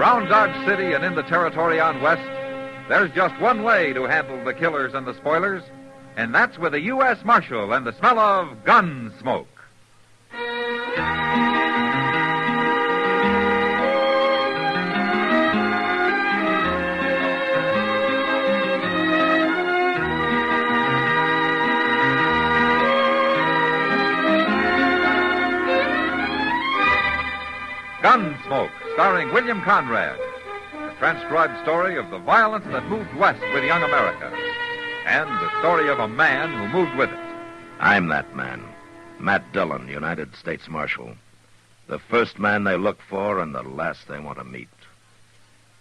Around Dodge City and in the territory on west, there's just one way to handle the killers and the spoilers, and that's with a U.S. Marshal and the smell of Gunsmoke. Gunsmoke, starring William Conrad. The transcribed story of the violence that moved west with young America. And the story of a man who moved with it. I'm that man. Matt Dillon, United States Marshal. The first man they look for and the last they want to meet.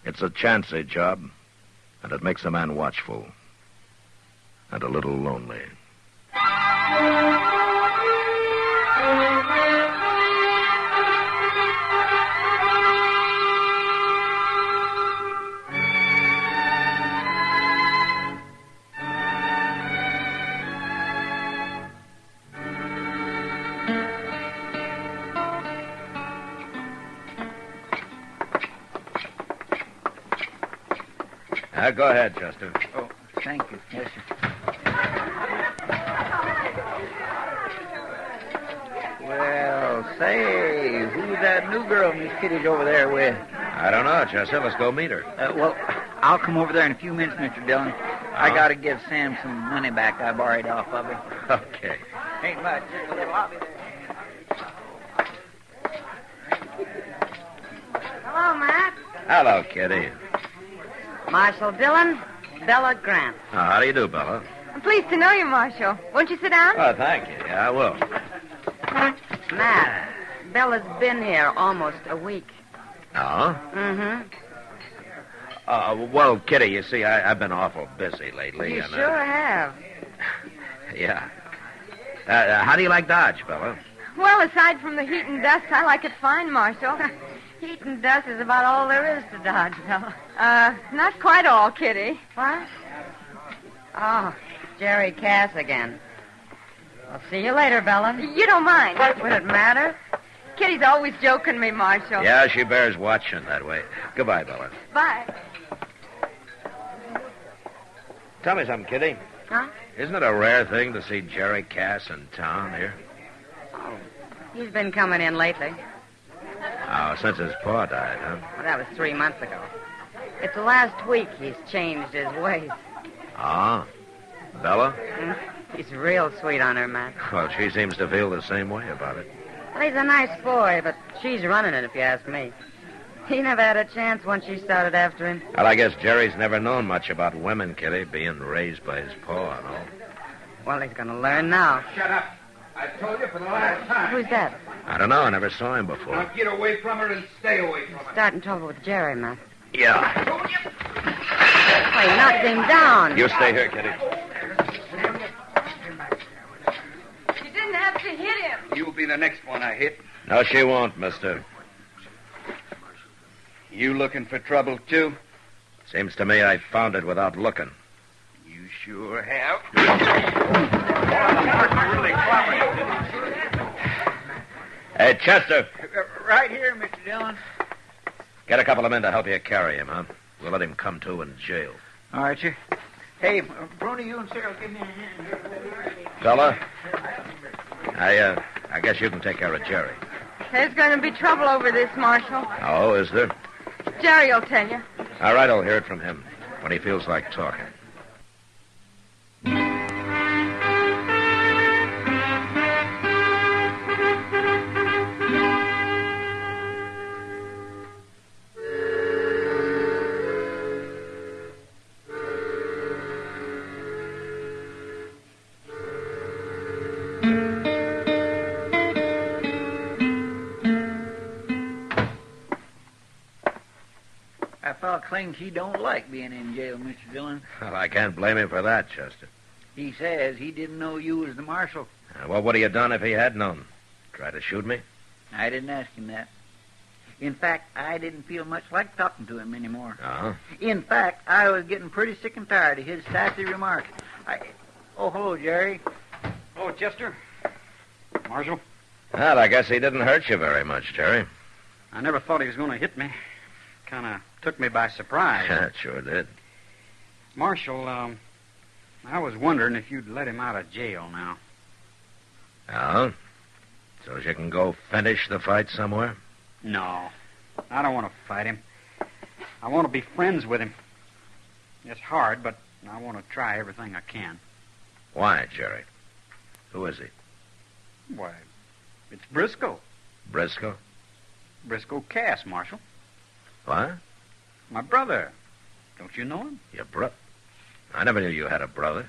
It's a chancy job, and it makes a man watchful. And a little lonely. Go ahead, Chester. Oh, thank you. Yes, sir. Well, say, who's that new girl Miss Kitty's over there with? I don't know, Chester. Let's go meet her. Well, I'll come over there in a few minutes, Mr. Dillon. I got to give Sam some money back I borrowed off of her. Okay. Ain't much, just a little. I'll be there. Hello, Matt. Hello, Kitty. Marshal Dillon, Bella Grant. How do you do, Bella? I'm pleased to know you, Marshal. Won't you sit down? Oh, thank you. Yeah, I will. Matt, Bella's been here almost a week. Oh? Mm-hmm. Well, Kitty, you see, I've been awful busy lately. You and, sure have. Yeah. How do you like Dodge, Bella? Well, aside from the heat and dust, I like it fine, Marshal. Heat and dust is about all there is to Dodge, Bella. Not quite all, Kitty. What? Oh, Jerry Cass again. I'll see you later, Bella. You don't mind. Would it matter? Kitty's always joking me, Marshal. Yeah, she bears watching that way. Goodbye, Bella. Bye. Tell me something, Kitty. Huh? Isn't it a rare thing to see Jerry Cass in town here? Oh, he's been coming in lately. Oh, since his pa died, huh? Well, that was 3 months ago. It's the last week he's changed his ways. Ah. Bella? He's real sweet on her, Matt. Well, she seems to feel the same way about it. Well, he's a nice boy, but she's running it, if you ask me. He never had a chance once she started after him. Well, I guess Jerry's never known much about women, Kitty, being raised by his pa and all. Well, he's going to learn now. Shut up. I told you for the last time. Who's that? I don't know. I never saw him before. Now get away from her and stay away from her. Starting trouble with Jerry, Matt. Yeah. Well, he knocked him down. You stay here, Kitty. You didn't have to hit him. You'll be the next one I hit. No, she won't, mister. You looking for trouble, too? Seems to me I found it without looking. You sure have. Hey, Chester. Right here, Mr. Dillon. Get a couple of men to help you carry him, huh? We'll let him come to in jail. All right, sir. Hey, Brony, you and Sarah, give me a hand here. Fella, I guess you can take care of Jerry. There's going to be trouble over this, Marshal. Oh, is there? Jerry will tell you. All right, I'll hear it from him when he feels like talking. That fellow claims he don't like being in jail, Mr. Dillon. Well, I can't blame him for that, Chester. He says he didn't know you was the marshal. What would he have done if he had known? Try to shoot me? I didn't ask him that. In fact, I didn't feel much like talking to him anymore. Uh-huh. In fact, I was getting pretty sick and tired of his sassy remarks. Oh, hello, Jerry. Oh, Chester. Marshal. Well, I guess he didn't hurt you very much, Jerry. I never thought he was going to hit me. kind of took me by surprise. It sure did. Marshal, I was wondering if you'd let him out of jail now. Oh? So you can go finish the fight somewhere? No, I don't want to fight him. I want to be friends with him. It's hard, but I want to try everything I can. Why, Jerry? Who is he? Why, it's Briscoe. Briscoe? Briscoe Cass, Marshal. What? My brother. Don't you know him? Your brother? I never knew you had a brother.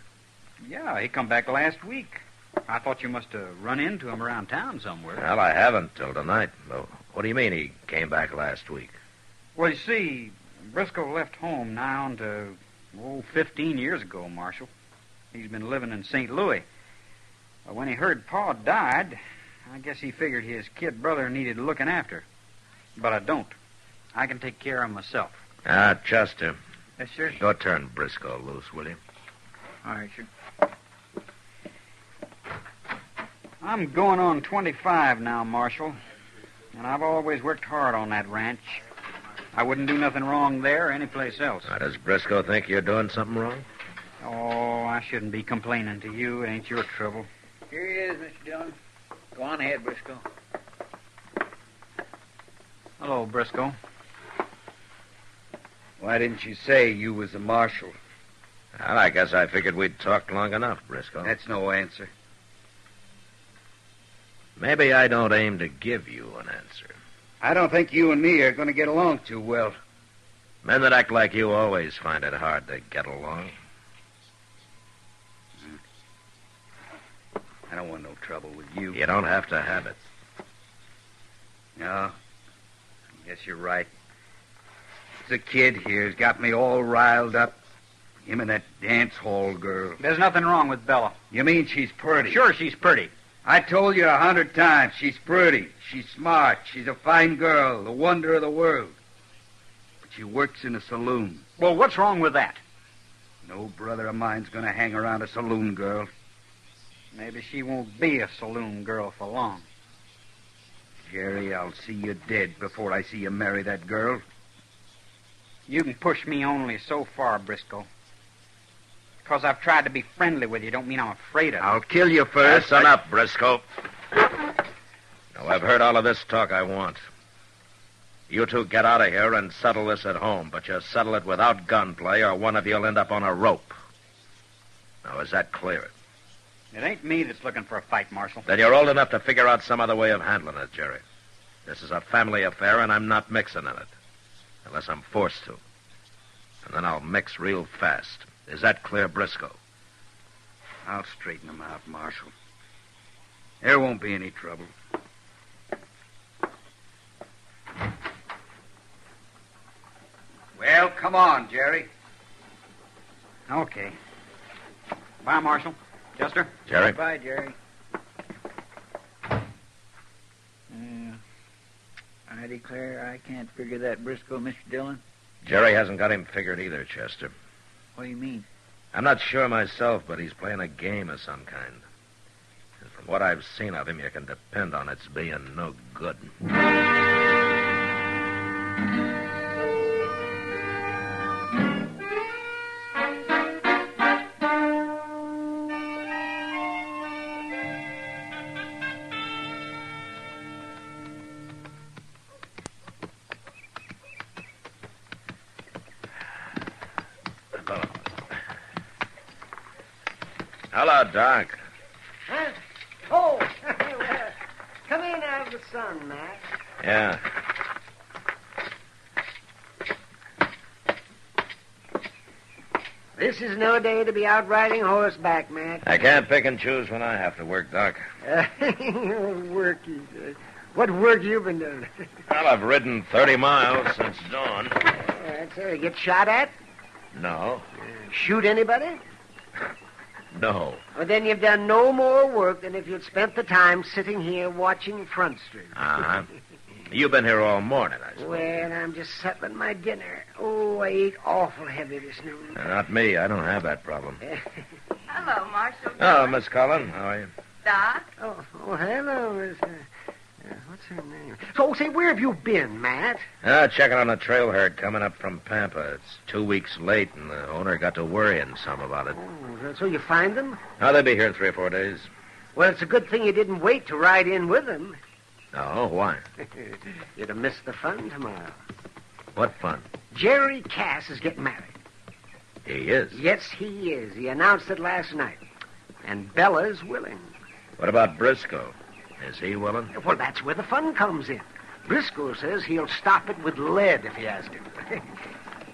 Yeah, he come back last week. I thought you must have run into him around town somewhere. Well, I haven't till tonight. Well, what do you mean he came back last week? Well, you see, Briscoe left home nigh on to, 15 years ago, Marshal. He's been living in St. Louis. Well, when he heard Pa died, I guess he figured his kid brother needed looking after. But I don't. I can take care of myself. Chester. Yes, sir. Go turn Briscoe loose, will you? All right, sir. I'm going on 25 now, Marshal. And I've always worked hard on that ranch. I wouldn't do nothing wrong there or anyplace else. Does Briscoe think you're doing something wrong? Oh, I shouldn't be complaining to you. It ain't your trouble. Here he is, Mr. Dillon. Go on ahead, Briscoe. Hello, Briscoe. Why didn't you say you was a marshal? Well, I guess I figured we'd talked long enough, Briscoe. That's no answer. Maybe I don't aim to give you an answer. I don't think you and me are going to get along too well. Men that act like you always find it hard to get along. I don't want no trouble with you. You don't have to have it. No, I guess you're right. The kid here's got me all riled up. Him and that dance hall girl. There's nothing wrong with Bella. You mean she's pretty? Sure, she's pretty. I told you 100 times she's pretty. She's smart. She's a fine girl, the wonder of the world. But she works in a saloon. Well, what's wrong with that? No brother of mine's going to hang around a saloon girl. Maybe she won't be a saloon girl for long. Jerry, I'll see you dead before I see you marry that girl. You can push me only so far, Briscoe. Because I've tried to be friendly with you don't mean I'm afraid of you. I'll kill you first. Listen up, Briscoe. Now, I've heard all of this talk I want. You two get out of here and settle this at home, but you settle it without gunplay or one of you'll end up on a rope. Now, is that clear? It ain't me that's looking for a fight, Marshal. Then you're old enough to figure out some other way of handling it, Jerry. This is a family affair, and I'm not mixing in it. Unless I'm forced to. And then I'll mix real fast. Is that clear, Briscoe? I'll straighten them out, Marshal. There won't be any trouble. Well, come on, Jerry. Okay. Bye, Marshal. Chester? Jerry? Bye, Jerry. I declare I can't figure that Briscoe, Mr. Dillon. Jerry hasn't got him figured either, Chester. What do you mean? I'm not sure myself, but he's playing a game of some kind. And from what I've seen of him, you can depend on its being no good. Hello, Doc. Huh? Oh, come in out of the sun, Mac. Yeah. This is no day to be out riding horseback, Mac. I can't pick and choose when I have to work, Doc. Work, he says. What work you been doing? Well, I've ridden 30 miles since dawn. That's it. Get shot at? No. Shoot anybody? No. Well, then you've done no more work than if you'd spent the time sitting here watching Front Street. Uh-huh. You've been here all morning, I suppose. Well, I'm just settling my dinner. Oh, I ate awful heavy this noon. Not me. I don't have that problem. Hello, Marshal. Oh, Miss Cullen. How are you? Doc? Oh, hello, Miss... what's her name? So, say, where have you been, Matt? Checking on a trail herd coming up from Pampa. It's 2 weeks late, and the owner got to worrying some about it. Oh, so you find them? Oh, they'll be here in 3 or 4 days. Well, it's a good thing you didn't wait to ride in with them. Oh, why? You'd have missed the fun tomorrow. What fun? Jerry Cass is getting married. He is? Yes, he is. He announced it last night. And Bella's willing. What about Briscoe? Is he willing? Well, that's where the fun comes in. Briscoe says he'll stop it with lead if he has to.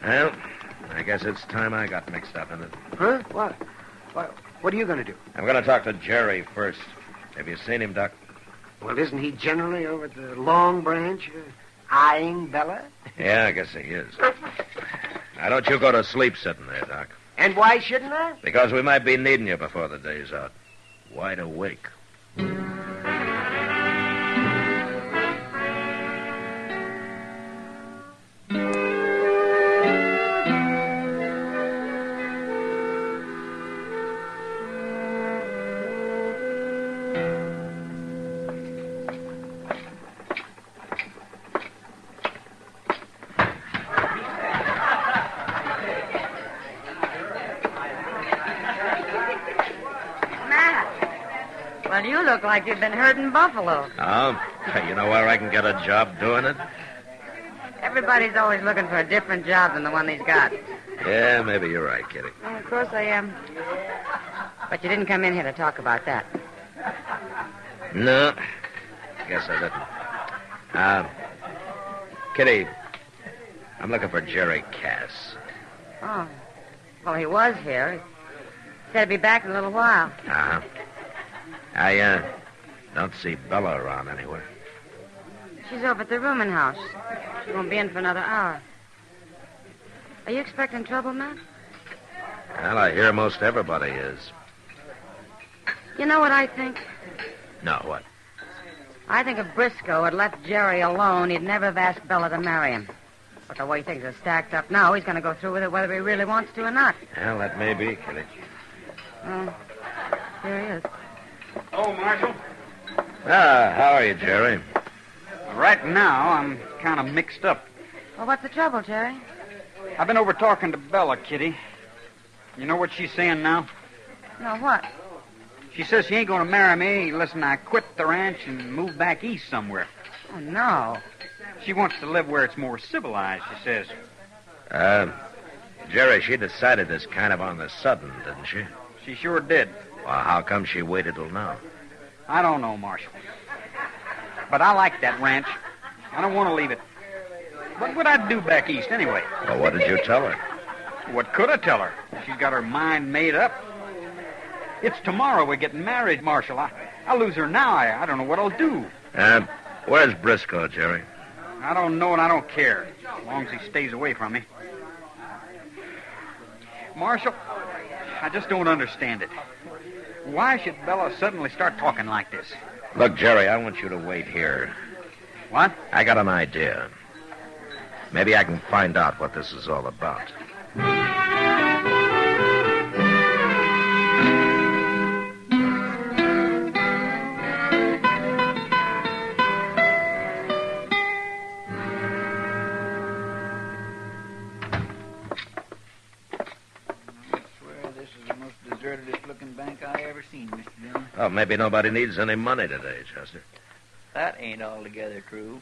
Well, I guess it's time I got mixed up in it. Huh? What? What are you going to do? I'm going to talk to Jerry first. Have you seen him, Doc? Well, isn't he generally over at the Long Branch eyeing Bella? Yeah, I guess he is. Now, don't you go to sleep sitting there, Doc. And why shouldn't I? Because we might be needing you before the day's out. Wide awake. Well, you look like you've been herding buffalo. Oh, you know where I can get a job doing it? Everybody's always looking for a different job than the one he's got. Yeah, maybe you're right, Kitty. Well, of course I am. But you didn't come in here to talk about that. No, guess I didn't. Kitty, I'm looking for Jerry Cass. Oh. Well, he was here. He said he'd be back in a little while. Uh-huh. I don't see Bella around anywhere. She's over at the rooming house. She won't be in for another hour. Are you expecting trouble, Matt? Well, I hear most everybody is. You know what I think? No, what? I think if Briscoe had left Jerry alone, he'd never have asked Bella to marry him. But the way things are stacked up now, he's going to go through with it whether he really wants to or not. Well, that may be, Kitty. Oh, here he is. Oh, Marshal. How are you, Jerry? Right now, I'm kind of mixed up. Well, what's the trouble, Jerry? I've been over talking to Bella, Kitty. You know what she's saying now? No, what? She says she ain't going to marry me unless I quit the ranch and move back east somewhere. Oh, no. She wants to live where it's more civilized, she says. Jerry, she decided this kind of on the sudden, didn't she? She sure did. Well, how come she waited till now? I don't know, Marshal. But I like that ranch. I don't want to leave it. What would I do back east anyway? Well, what did you tell her? What could I tell her? She's got her mind made up. It's tomorrow we're getting married, Marshal. I'll lose her now. I don't know what I'll do. Where's Briscoe, Jerry? I don't know and I don't care, as long as he stays away from me. Marshal, I just don't understand it. Why should Bella suddenly start talking like this? Look, Jerry, I want you to wait here. What? I got an idea. Maybe I can find out what this is all about. Oh, maybe nobody needs any money today, Chester. That ain't altogether true.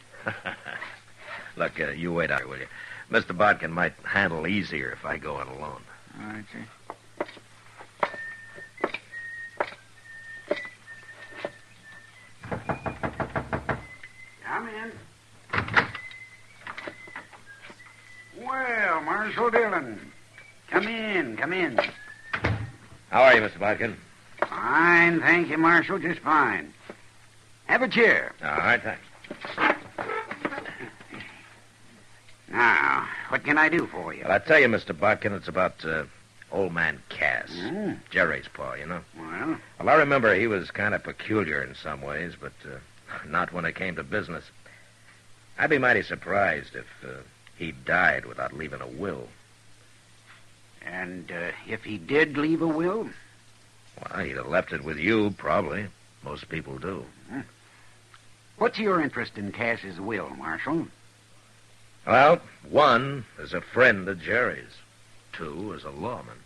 Look, you wait out, will you? Mr. Bodkin might handle easier if I go it alone. All right, sir. Come in. Well, Marshal Dillon. Come in, come in. How are you, Mr. Bodkin? Fine, thank you, Marshal, just fine. Have a chair. All right, thanks. Now, what can I do for you? Well, I tell you, Mr. Bodkin, it's about old man Cass. Mm. Jerry's pa, you know. Well, I remember he was kind of peculiar in some ways, but not when it came to business. I'd be mighty surprised if he died without leaving a will. and if he did leave a will? Well, he'd have left it with you, probably. Most people do. What's your interest in Cash's will, Marshal? Well, one is a friend of Jerry's. Two is a lawman.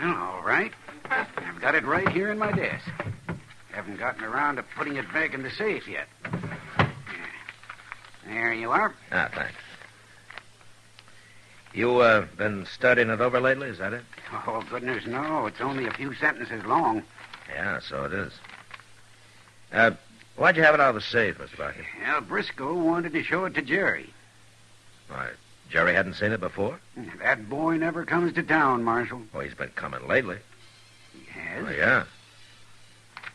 Well, all right. I've got it right here in my desk. Haven't gotten around to putting it back in the safe yet. There you are. Ah, thanks. You, been studying it over lately, is that it? Oh, goodness, no. It's only a few sentences long. Yeah, so it is. Why'd you have it out of the safe, Mr. Barker? Well, Briscoe wanted to show it to Jerry. Why, Jerry hadn't seen it before? That boy never comes to town, Marshal. Well, he's been coming lately. He has? Oh, yeah.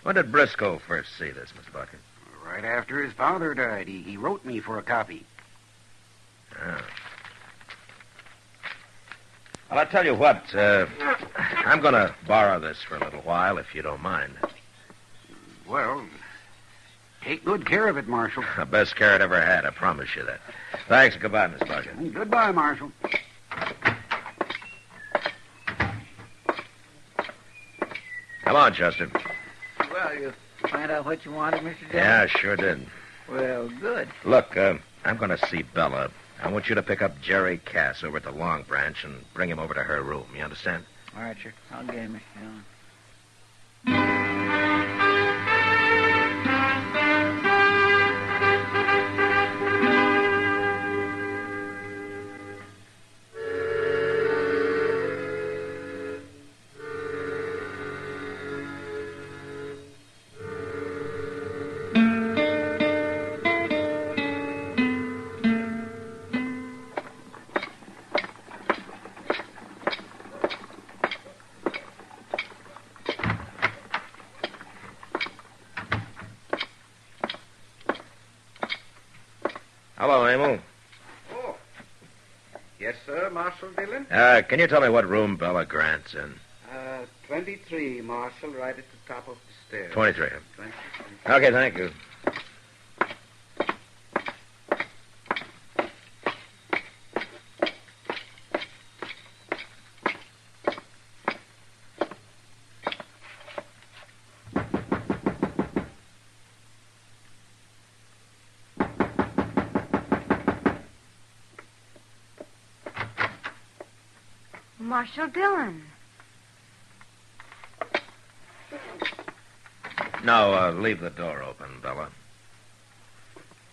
When did Briscoe first see this, Mr. Barker? Right after his father died. He wrote me for a copy. Yeah. Well, I'll tell you what. I'm going to borrow this for a little while, if you don't mind. Well, take good care of it, Marshal. The best care it ever had, I promise you that. Thanks, and goodbye, Miss Barker. Goodbye, Marshal. Come on, Chester. Well, you find out what you wanted, Mr. Dillon? Yeah, I sure did. Well, good. Look, I'm going to see Bella. I want you to pick up Jerry Cass over at the Long Branch and bring him over to her room. You understand? All right, sir. I'll get him, Mr. Dillon. Hello, Emil. Oh. Yes, sir, Marshal Dillon? Can you tell me what room Bella Grant's in? 23, Marshal, right at the top of the stairs. 23. 23. Okay, thank you. Marshal Dillon. No, leave the door open, Bella.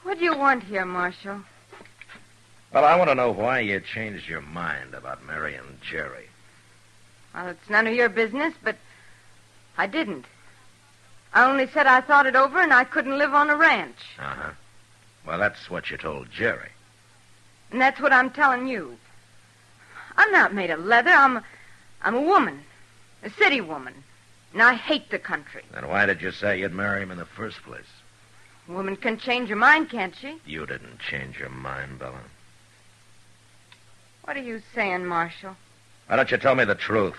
What do you want here, Marshal? Well, I want to know why you changed your mind about marrying Jerry. Well, it's none of your business, but I didn't. I only said I thought it over and I couldn't live on a ranch. Uh-huh. Well, that's what you told Jerry. And that's what I'm telling you. I'm not made of leather. I'm a woman. A city woman. And I hate the country. Then why did you say you'd marry him in the first place? A woman can change her mind, can't she? You didn't change your mind, Bella. What are you saying, Marshal? Why don't you tell me the truth?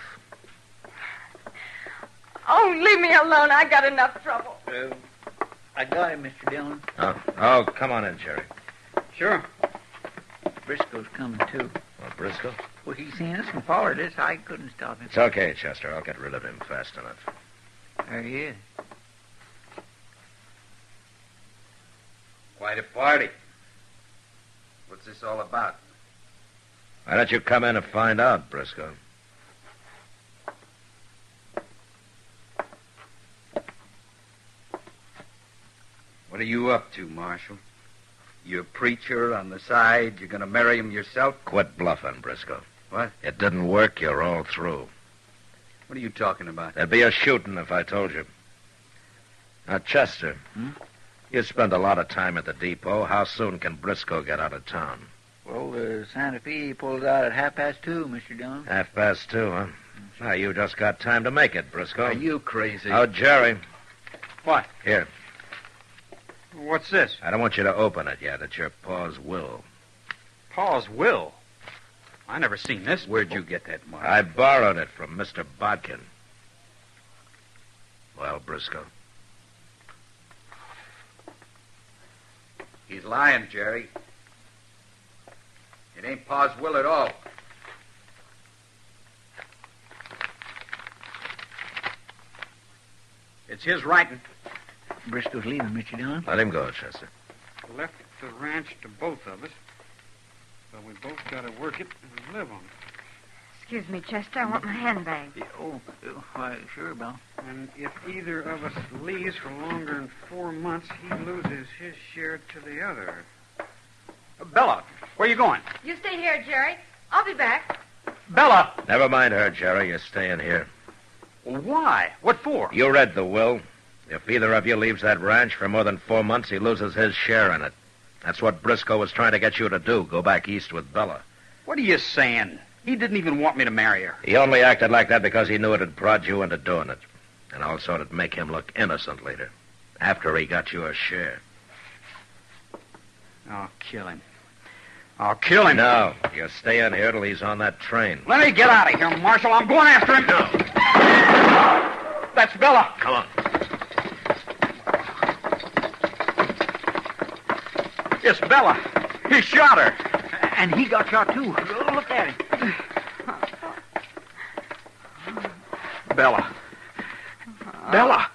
Oh, leave me alone. I got enough trouble. I got him, Mr. Dillon. Oh, come on in, Jerry. Sure. Briscoe's coming, too. Oh, Briscoe? Well, he seen us and followed us. I couldn't stop him. It's okay, Chester. I'll get rid of him fast enough. There he is. Quite a party. What's this all about? Why don't you come in and find out, Briscoe? What are you up to, Marshal? You a preacher on the side? You're going to marry him yourself? Quit bluffing, Briscoe. What? It didn't work. You're all through. What are you talking about? There'd be a shooting if I told you. Now, Chester, you spend a lot of time at the depot. How soon can Briscoe get out of town? Well, the Santa Fe pulls out at 2:30, Mr. Dillon. 2:30, huh? Now, you just got time to make it, Briscoe. Are you crazy? Oh, Jerry. What? Here. What's this? I don't want you to open it yet. It's your pa's will. Pa's will? I never seen this. Where'd you get that, Marshal? I borrowed it from Mr. Bodkin. Well, Briscoe? He's lying, Jerry. It ain't Pa's will at all. It's his writing. Briscoe's leaving, Mr. Dillon. Let him go, Chester. Left the ranch to both of us. So we both got to work it and live on it. Excuse me, Chester. I want my handbag. Why, sure, Bella. And if either of us leaves for longer than 4 months, he loses his share to the other. Bella, where you going? You stay here, Jerry. I'll be back. Bella! Never mind her, Jerry. You're staying here. Why? What for? You read the will. If either of you leaves that ranch for more than 4 months, he loses his share in it. That's what Briscoe was trying to get you to do, go back east with Bella. What are you saying? He didn't even want me to marry her. He only acted like that because he knew it'd prod you into doing it. And also it'd make him look innocent later, after he got your share. I'll kill him. I'll kill him. No, you're staying here till he's on that train. Let me get out of here, Marshal. I'm going after him. No. That's Bella. Come on. It's Bella. He shot her. And he got shot, too. Look at him. Bella. Bella.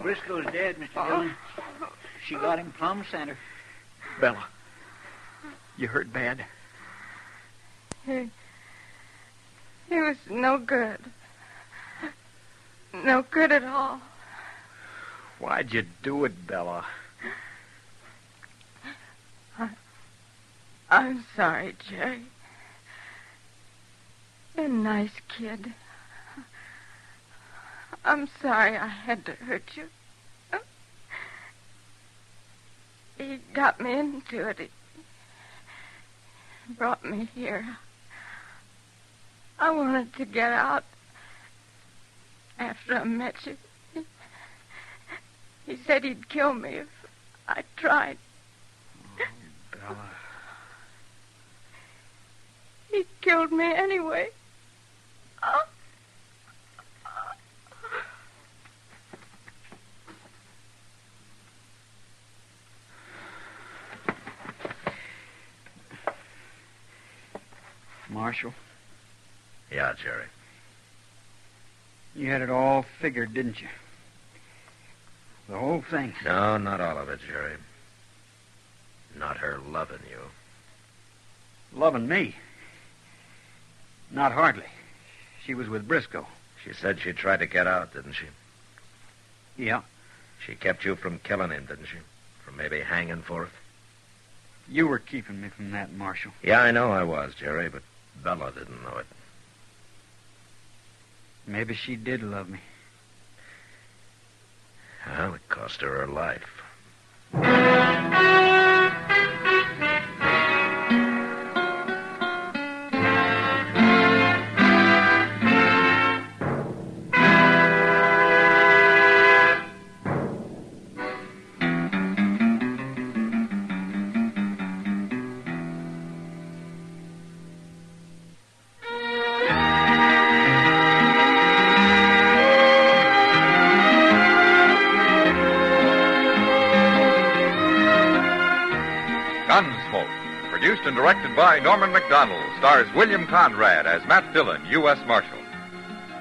Briscoe's dead, Mr. Dillon. She got him plumb center. Bella. You hurt bad? He was no good. No good at all. Why'd you do it, Bella? I'm sorry, Jerry. You're a nice kid. I'm sorry I had to hurt you. He got me into it. He brought me here. I wanted to get out after I met you. He said he'd kill me if I tried. Oh, Bella. He killed me anyway. Oh. Marshal, Yeah, Jerry. you had it all figured, didn't you? The whole thing. No, not all of it, Jerry. Not her loving you. Loving me. Not hardly. She was with Briscoe. She said she tried to get out, didn't she? Yeah. She kept you from killing him, didn't she? From maybe hanging for it? You were keeping me from that, Marshal. Yeah, I know I was, Jerry, but Bella didn't know it. Maybe she did love me. Well, it cost her life. Gunsmoke, produced and directed by Norman MacDonald, stars William Conrad as Matt Dillon, U.S. Marshal.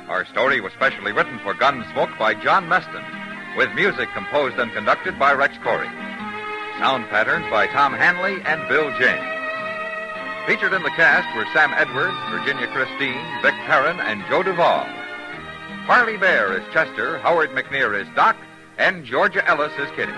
Our story was specially written for Gunsmoke by John Meston, with music composed and conducted by Rex Corey. Sound patterns by Tom Hanley and Bill James. Featured in the cast were Sam Edwards, Virginia Christine, Vic Perrin, and Joe Duvall. Harley Bear is Chester, Howard McNear is Doc, and Georgia Ellis is Kitty.